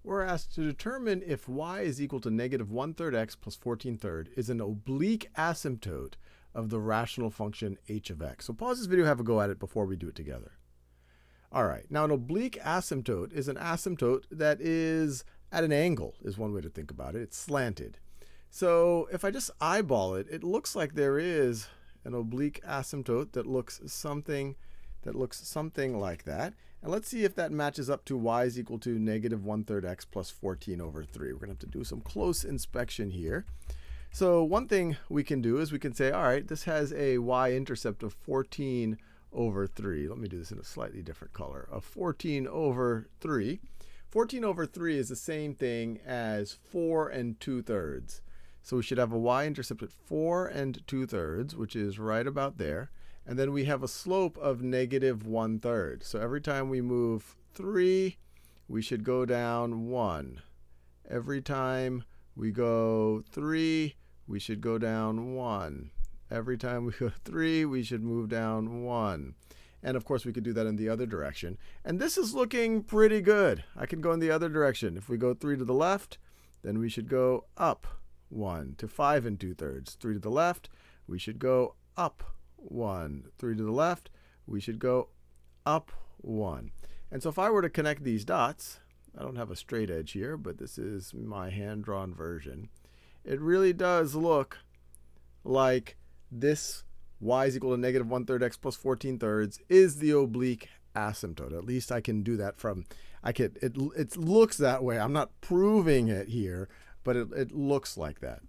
we're asked to determine if y is equal to negative 1/3 x plus 14/3 is an oblique asymptote of the rational function h of x. So pause this video, have a go at it before we do it together. All right, now an oblique asymptote is an asymptote that is at an angle, is one way to think about it. It's slanted. So if I just eyeball it, it looks like there is an oblique asymptote that looks something like that. And let's see if that matches up to y is equal to negative 1/3 x plus 14/3. We're going to have to do some close inspection here. So one thing we can do is we can say, all right, this has a y-intercept of 14/3. Let me do this in a slightly different color, of 14/3. 14/3 is the same thing as 4 2/3. So we should have a y-intercept at 4 2/3, which is right about there. And then we have a slope of negative 1/3. So every time we move 3, we should go down 1. Every time we go 3, we should go down 1. Every time we go 3, we should move down 1. And of course, we could do that in the other direction. And this is looking pretty good. I can go in the other direction. If we go 3 to the left, then we should go up 1 to 5 2/3. 3 to the left, we should go up 1. 3 to the left, we should go up 1. And so if I were to connect these dots, I don't have a straight edge here, but this is my hand-drawn version. It really does look like this y is equal to negative 1/3 x plus 14/3 is the oblique asymptote. At least I can do that from, it looks that way. I'm not proving it here, but it looks like that.